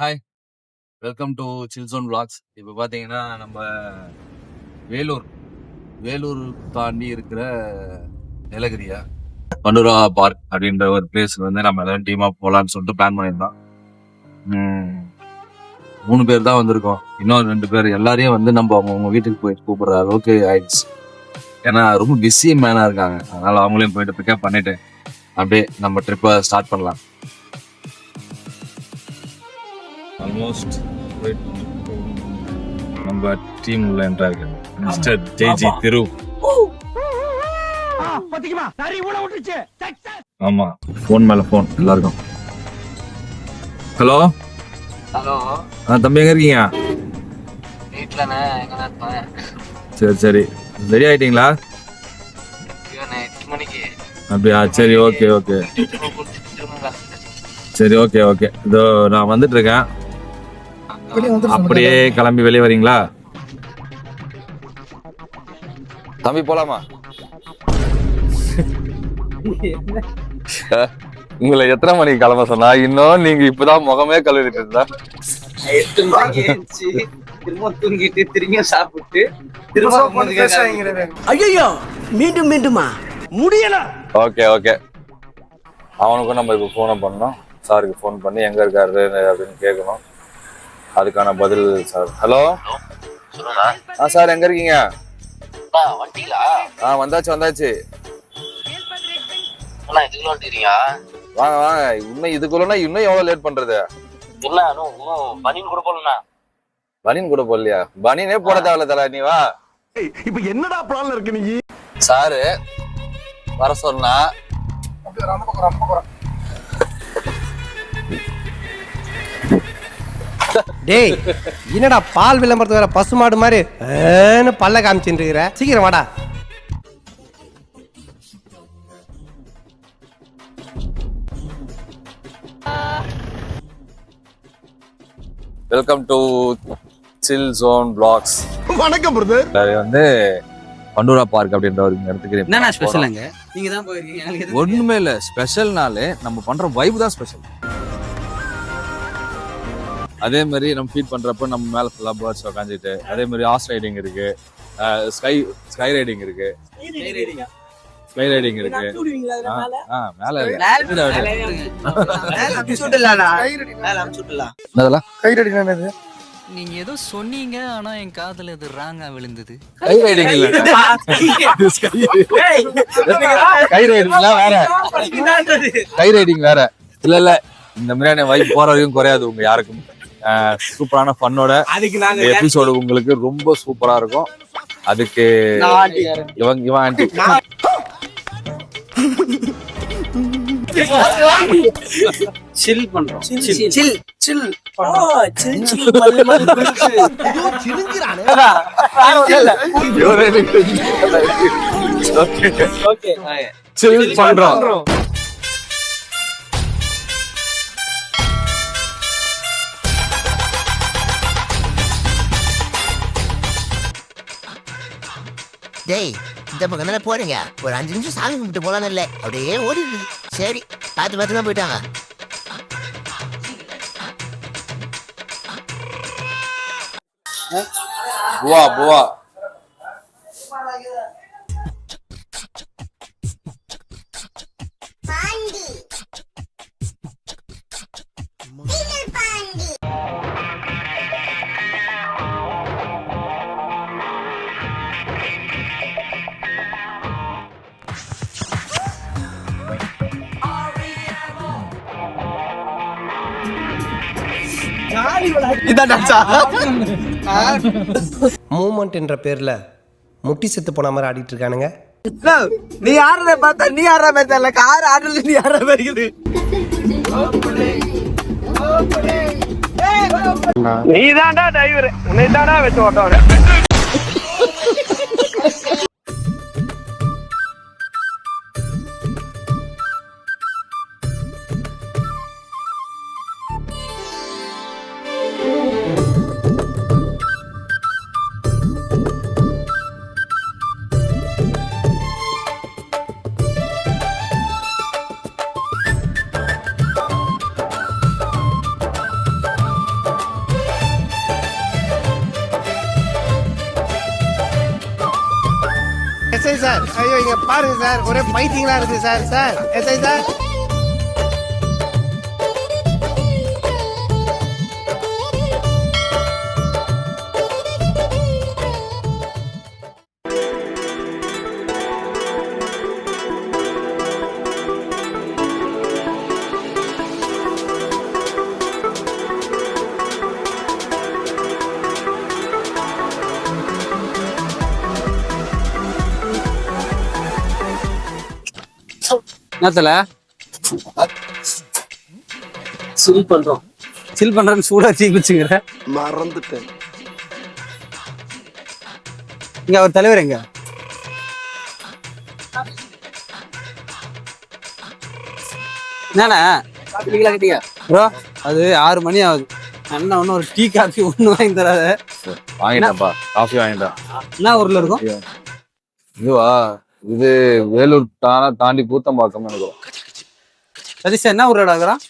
Hi, welcome to chill zone vlogs. இப்போ பார்த்தீங்கன்னா நம்ம வேலூர் வேலூர் தாண்டி இருக்கிற நீலகிரியா பண்டுரா பார்க் அப்படின்ற ஒரு பிளேஸ் வந்து நம்ம எல்லாரும் டீமாக போகலான்னு சொல்லிட்டு பிளான் பண்ணியிருந்தோம். 3 பேர் தான் வந்திருக்கோம். இன்னும் 2 பேர் எல்லாரையும் வந்து நம்ம அவங்க வீட்டுக்கு போய் கூப்பிடுற அளவுக்கு ஆயிடுச்சு. ஏன்னா ரொம்ப பிஸி மேனாக இருக்காங்க. அதனால அவங்களையும் போயிட்டு பிக்கப் பண்ணிட்டு அப்படியே நம்ம ட்ரிப்பை ஸ்டார்ட் பண்ணலாம். ஆல்மோஸ்ட் நம்ம டீம் உள்ள என்றாங்க மிஸ்டர் ஜேஜி திரு. ஆமா, போன் மேல போன் எல்லாருக்கும். ஹலோ ஹலோ, தம்பி எங்க இருக்கீங்க? வீட்லண்ணே. எங்கண்ணா இருப்பேன்? சரி ரெடி ஆயிட்டீங்களா? 8 மணிக்கு. அப்படியா? சரி, ஓகே சரி, ஓகே இதோ நான் வந்துட்டு இருக்கேன். அப்படியே கிளம்பி வெளியே வரீங்களா? தம்பி போலாமா? உங்களை எத்தனை மணிக்கு கிளம்ப சொன்னா? இன்னும் நீங்க இப்பதான் முகமே கழுவிட்டு இருந்தா. 8 மணிக்கு எழுந்துச்சு, திரும்ப தூங்கிட்டு திரும்ப சாப்பிட்டு ஐயோ மீண்டுமா முடியல. ஓகே அவனுக்கும் நம்ம இப்போ ஃபோனை பண்ணோம். சாருக்கு ஃபோன் பண்ணி எங்க இருக்காரு அப்படின்னு கேட்கணும். அதுக்கான பதில் சார். ஹலோ சார், எங்க இருக்கீங்க? வந்தாச்சு. வாங்க இன்னும் இதுக்குள்ளனா இன்னும் எவ்வளவு லேட் பண்றது? பனின் கூட போடலையா? பனினே போட தேவையில்ல தல, நீ வா. இப்ப என்னடா பிளான்ல இருக்கு நீ? சாரு வர சொன்னா டேய், என்னடா பால் விளம்பரத்து வேற பசுமாடு மாதிரி பல்ல காமிச்சுட்டு இருக்கிற? சீக்கிரம் வாடா. Welcome to chill zone blocks. வணக்கம் பிரதர். வந்து பண்டூரா பார்க் அப்படின்ற ஒரு இடத்துக்கு என்னண்ணா ஸ்பெஷலுங்க? நீங்க தான் போயிருக்கீங்க. ஒண்ணுமே இல்ல, ஸ்பெஷல்னாலே நம்ம பண்ற வைப் தான் ஸ்பெஷல். அதே மாதிரி நம்ம ஃபீட் பண்றப்ப நம்ம மேல ஃபுல்லா பேர்ட்ஸ் உட்காந்துட்டு, அதே மாதிரி ஹார்ஸ் ரைடிங் இருக்கு, ஸ்கை ரைடிங் இருக்கு, மேல நீங்க ஏதோ சொன்னீங்க, ஆனா என் காதுல இது ராங்கா விழுந்தது. கை ரைடிங் இல்ல, கை ரைடிங் வேற. இல்ல இந்த மாதிரியான வைப் போற வரைக்கும் குறையாது உங்க யாருக்கும். சூப்பரான ஃபன்னோட எபிசோடு உங்களுக்கு ரொம்ப சூப்பரா இருக்கும். அதுக்கு இவன் ஆண்டி சில் பண்றோம். சில் பண்றோம். டேய், இந்த பக்கம் தானே போறீங்க? ஒரு 5 நிமிஷம் சாமி கும்பிட்டு போலான்னு இல்லை, அப்படியே ஓடிடுது. சரி, பார்த்து தான் போயிட்டாங்க. புவா மூமெண்ட் என்ற பேர்ல முட்டி செத்து போன மாதிரி ஆடிட்டு இருக்கானுங்க. நீ யாரத பார்த்தா நீ யாரா மேத்தல கார் ஆடுறது நீ யாரா வருது? நீ தான்டா டிரைவர், உன்னை தான்டா வெச்சு ஓட்டற. சார் ஐயோ இங்க பாருங்க சார் ஒரே பைத்தியங்களா இருக்கு சார் சார் எஸ்ஐ சார் என்னத்துல சில் பண்றோம். சில் பண்றேன்னு சூடா தீ குச்சுங்கிற. மறந்துட்டேன். இங்க அவர் தலைவர் எங்க? என்னண்ணா ப்ரோ, அது 6 மணி ஆகுது. அண்ணா ஒன்னும் ஒரு டீ காஃபி ஒண்ணு வாங்கி தராத. வாங்கிட்டேன்ப்பா, காஃபி வாங்கிட்டேன். என்ன ஊர்ல இருக்கும்? இதுவா, இது வேலூர் தாண்டி கூத்தம்பாக்கம் நினைக்கிறோம். சதீஷ் என்ன ஊர்ல இருக்கிறான்?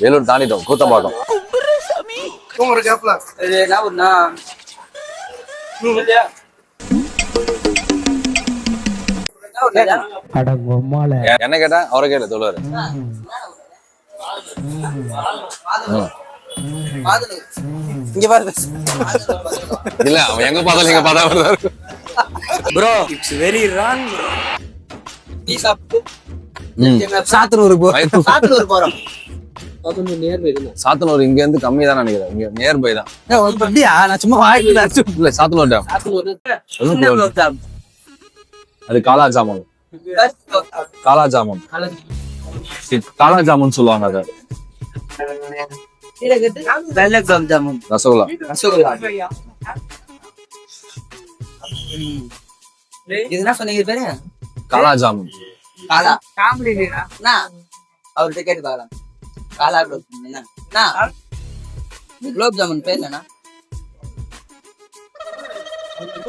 வேலூர் தாண்டிட்டோம், கூத்தம்பாக்கம். என்ன கேட்டா அவரை கேட்ட சொல்லுவாரு. இங்க பாருங்க. இல்ல அவன் எங்க பார்த்தாலும் எங்க பார்த்தா வருவாரு. Bro, it's very wrong. Tea சாப்பிட்டு சாத்தனூருக்கு போ. சாத்தனூர் போறோம். சாத்தனூர் இங்க இருந்து கம்மி தான் நினைக்கிறேன். இங்க நியர் பை தான். அப்படியா? நான் சும்மா வாங்கிட்டு இல்ல, சாத்தனூர் டேம். அது காலா ஜாமுன். காலா ஜாமுன், காலா ஜாமுன் சொல்லுவாங்க. அதை ரசகுல்லா. இதுனா சொன்னீங்க பேரு? காலா ஜாமுன். காலா காமெடினா அவர்கிட்ட கேட்டு பாக்கலாம். காலா குலோப் ஜாமுன் பேர் என்னன்னா?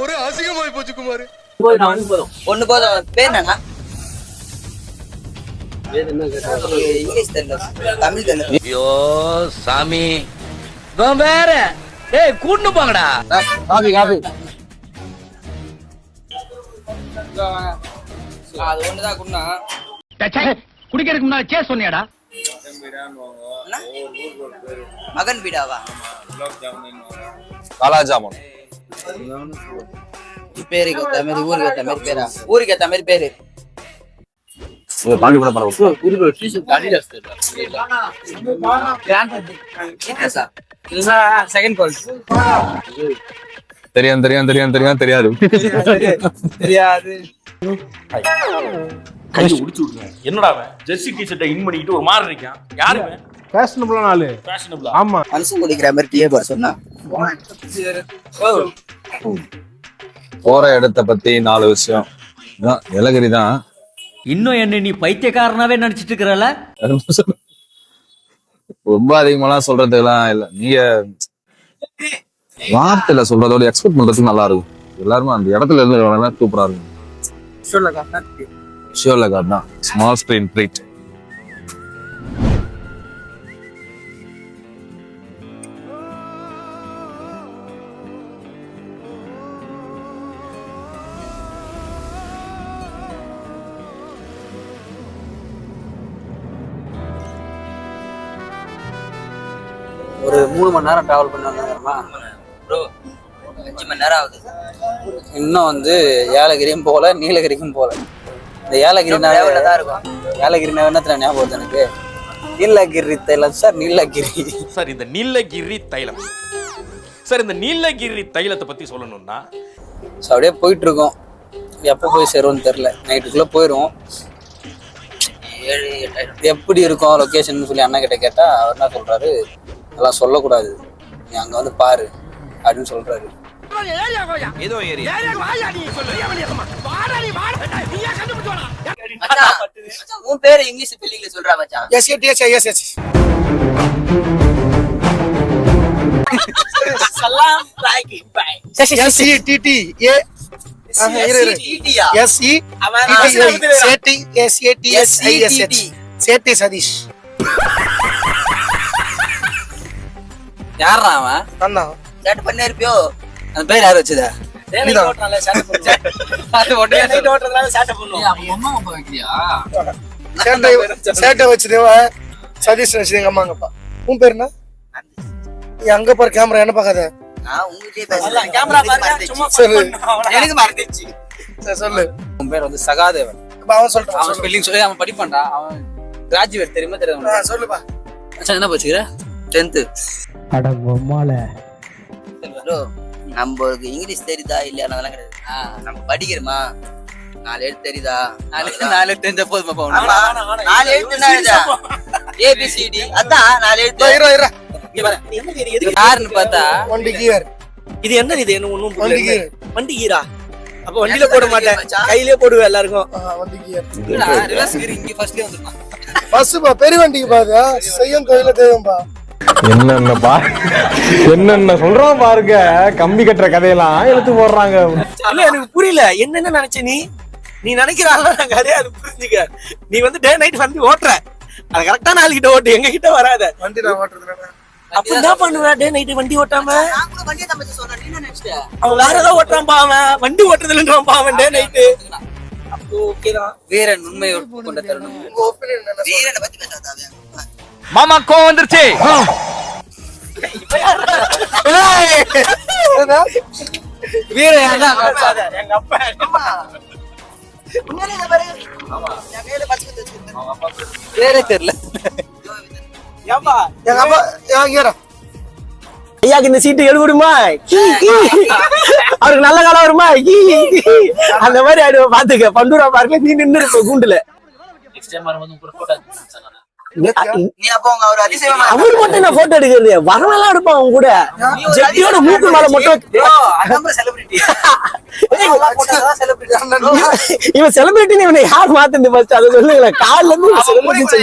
ஒரு அசிங்கமாய் போச்சு குமார். ஒண்ணு போதும். பேர் என்னன்னா? இங்கிலீஷ் தெரியல, தமிழ் தெரியல. ஐயோ சாமி, வேற டேய் கூட்டு போங்கடா. Coffee coffee. அது ஒண்ணுதான் குண்ணா. குடிக்கிறதுக்கு முன்னாடி சே சொன்னியாடா? மகன் வீடாவா? காலா ஜாமுன். பேருக்கு ஏத்த மாதிரி ஊருக்கு ஏத்த மாதிரி பேரா? ஊருக்கு ஏத்த மாதிரி பேரு. பாக்கி கூட பரவாயில்ல. Second call. தெரியும் தெரியும் தெரியும் தெரியும் தெரியாது தெரியாது. கையை உடிச்சு விடுங்க. என்னடா அவன் ஜெர்சி டி ஷர்ட்டை இன் பண்ணிக்கிட்டு ஒரு மாதிரி இருக்கான். யாருமே ஃபேஷனபிளான ஆளு. ஃபேஷனபிளா? ஆமா. மனுஷன் குடிக்கிற மாதிரி டீயே பார் சொன்னா. போற இடத்த பத்தி 4 விஷயம். ஏலகிரி தான். இன்னும் என்ன நீ பைத்தியக்காரனாவே நினைச்சிட்டு இருக்கிறல? ரொம்ப அதிகமாலாம் சொல்றதுக்கெல்லாம் இல்ல. நீங்க வார்த்தையில சொல்றதோட எக்ஸ்பெக்ட் பண்றதுக்கு நல்லா இருக்கும். எல்லாருமே அந்த இடத்துல இருந்து சூப்பரா இருக்கும். ஷியோர்ல கார்ட் தான். Small screen treat. ஒரு 3 மணி நேரம் டிராவல் பண்ணாங்க ப்ரோ. 5 மணி நேரம் ஆகுது. இன்னும் வந்து ஏலகிரியும் போல, நீலகிரிக்கும் போல. இந்த ஏலகிரி தான் இருக்கும். ஏலகிரி என்னத்துல ஞாபகம் வருது எனக்கு? நீலகிரி தைலம் சார். நீலகிரி சார், இந்த நீலகிரி தைலம். சார், இந்த நீலகிரி தைலத்தை பத்தி சொல்லணும்னா அப்படியே போயிட்டு இருக்கோம். எப்போ போய் சேருவோம்னு தெரியல. நைட்டுக்குள்ள போயிடுவோம். எப்படி இருக்கும் லொக்கேஷன் சொல்லி அண்ணா கிட்ட கேட்டா அவர் என்ன சொல்றாரு, அதெல்லாம் சொல்லக்கூடாது, நீ அங்க வந்து பாரு அப்படின்னு சொல்றாரு. உன் பேரு இங்கிலீஷ் ஸ்பெல்லிங்ல சொல்றா மச்சான். சலாம் பாய் பாய். SETTA யாரா அவன்? அண்ணா சேட்டை பண்ணே இருப்பியோ? அந்த பேர் யாரு வச்சதா? அது உடனே சேட்டை வச்சுதேவா சதீஷ் வச்சு எங்க அம்மா அங்கப்பா. உன் பேர் என்ன? நீ அங்க பாரு கேமரா என்ன பாக்காத. எனக்கு மறந்துச்சு. சொல்லு. உன் பேர் வந்து சகாதேவன். அவன் சொல்றான். அவன் ஸ்பெல்லிங் சொல்லி அவன் படிப்பான்டா. அவன் கிராஜுவேட் தெரியுமா தெரியாதா? சொல்லுப்பா. என்ன படிச்சுக்கிற? 10th. அட பொம்மால. ஹலோ, நம்மளுக்கு இங்கிலீஷ் தெரியுதா இல்லையா அதெல்லாம் கிடையாது. நம்ம படிக்கிறோமா? 4 எழுத்து தெரியுதா? 4 எழுத்து தெரிஞ்ச போதுமா போகணும். 4 எழுத்து ABCD அதான் 4 எழுத்து. யாருன்னு பார்த்தா வண்டி கியர். இது என்ன இது என்ன ஒண்ணும் வண்டி கியர். வண்டி கீரா அப்ப வண்டியில போட மாட்டேன் கையிலே போடுவேன் எல்லாருக்கும். வண்டி கியர். ரிவர்ஸ் கியர் இங்க ஃபர்ஸ்ட்லயே வந்துருமா? பஸ்ஸுப்பா பெரிய வண்டிக்கு பாதா செய்யும் தொழில தேவைப்பா. என்னென்னப்பா என்னென்ன சொல்றோம் பாருங்க. கம்பி கட்டுற கதையெல்லாம் எடுத்து போடுறாங்க. இல்ல எனக்கு புரியல என்னென்ன நினைச்ச நீ நினைக்கிறாள் நாங்க அதே அது புரிஞ்சுக்க. நீ வந்து டே நைட் வண்டி ஓட்டுற அது கரெக்டா 4 கிட்ட ஓட்டு எங்க கிட்ட வராத. வண்டி நான் ஓட்டுறதுல அப்ப என்ன பண்ணுவேன் டே நைட் வண்டி ஓட்டாம? நான் கூட வண்டியை தான் பத்தி சொல்றேன். நீ என்ன நினைச்சிட்ட? அவன் வேற ஏதோ ஓட்டுறான் அவன் வண்டி ஓட்டுறதுலன்றான் அவன் டே நைட்டு. அப்போ ஓகேதான். வீரன் உண்மையை கொண்ட தருணம். உங்க ஒப்பீனியன் என்ன? வீரனை பத்தி பேசாத. மாமா கோவம் வந்துருச்சு. வீரன் யாரா? எங்க அப்பா பேரே தெரியல. ஏப்பா எங்க அப்பா ஏறா. ஐயாக்கு இந்த சீட்டு எடுக்கணுமா? அவருக்கு நல்ல காலம் வருமா? அந்த மாதிரி ஆயிடுவோம் பாத்துக்க. பண்டூரா பார்க்கல நீ நின்று இருப்ப கூண்டுல. நீ அப்போ அவர் அதிசயமா அவரு மட்டும் நான் போட்டோ எடுக்கிறது வரவெல்லாம் எடுப்பான் அவன் கூட. ஜெட்டியோட மூக்கு மேல மட்டும் செலிபிரிட்டி. இவன் செலிபிரிட்டி இவனை யார் மாத்துது ஃபர்ஸ்ட் அதை சொல்லுங்களேன். காலைல இருந்து செலிபிரிட்டி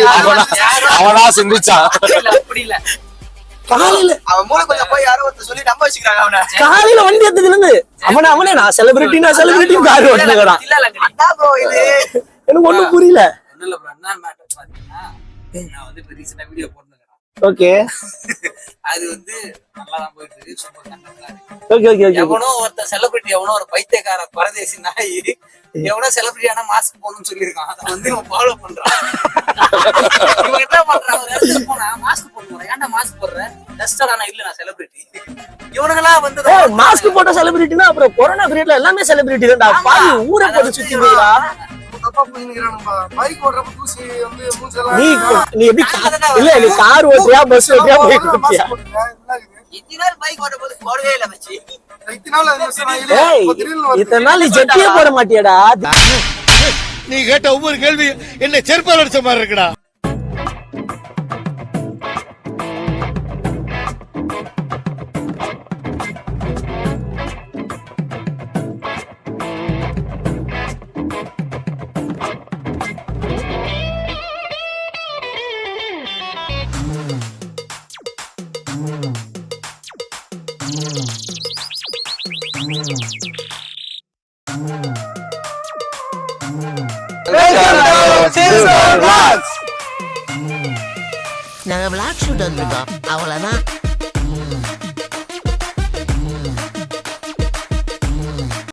அவனா சிந்திச்சான். அப்படி இல்ல. காலையில அவன் மூளைக்குள்ள போய் யாரோ ஒருத்தர் சொல்லி நம்ப வச்சுக்கிறாங்க அவனை. காலையில வண்டி எடுத்துட்டு இருந்து அவனே நான் செலிபிரிட்டி கார் ஓட்டுனேன். அதான் ப்ரோ இது. எனக்கு ஒண்ணும் புரியல. ஒண்ணும் இல்ல ப்ரோ. என்ன மேட்டர் பாத்தீங்கன்னா நான் வந்து இப்ப ரீசெண்டா வீடியோ போட்டுருக்கேன். ஓகே அது வந்து நல்லா தான் போயிட்டு இருக்கு. சூப்பர் கண்டென்ட்டா இருக்கு. Okay okay okay. எவனோ ஒருத்தர் செலிபிரிட்டி எவனோ ஒரு பைத்தியக்கார பரதேசி நாய் எவனோ செலிபிரிட்டியான மாஸ்க் போடணும்னு சொல்லியிருக்கான். அதை வந்து இவன் ஃபாலோ பண்றான். இவன் என்ன பண்றான்? ஒரு இடத்துல போனா மாஸ்க் போடுறேன். ஏன்டா மாஸ்க் போடுறேன்? டஸ்டர் ஆனா இல்ல நான் செலிபிரிட்டி. இவனுங்கெல்லாம் வந்து மாஸ்க் போட்ட செலிபிரிட்டினா அப்புறம் கொரோனா பீரியட்ல எல்லாமே செலிபிரிட்டி தான்டா. பாரு ஊரை போட்டு சுத்தி போறா. தப்பா புரிஞ்சுக்கிறானுப்பா. பைக் ஓட்டுறப்ப தூசி வந்து மூஞ்செல்லாம் நீ எப்படி இல்ல நீ கார் ஓட்டியா பஸ் ஓட்டியா பைக் ஓட்டியா? இத்தனை நாள் பைக் ஓட்ட போது போடவே இல்ல மச்சி. ஏய் இத்தனை நாள் நீ ஜெட்டியே போட மாட்டியாடா? நீ கேட்ட ஒவ்வொரு கேள்வி என்ன செருப்பால் அடிச்ச மாதிரி இருக்குடா. நாங்க விளாட் ஷூட் வந்திருக்கோம் அவ்வளவுதான்.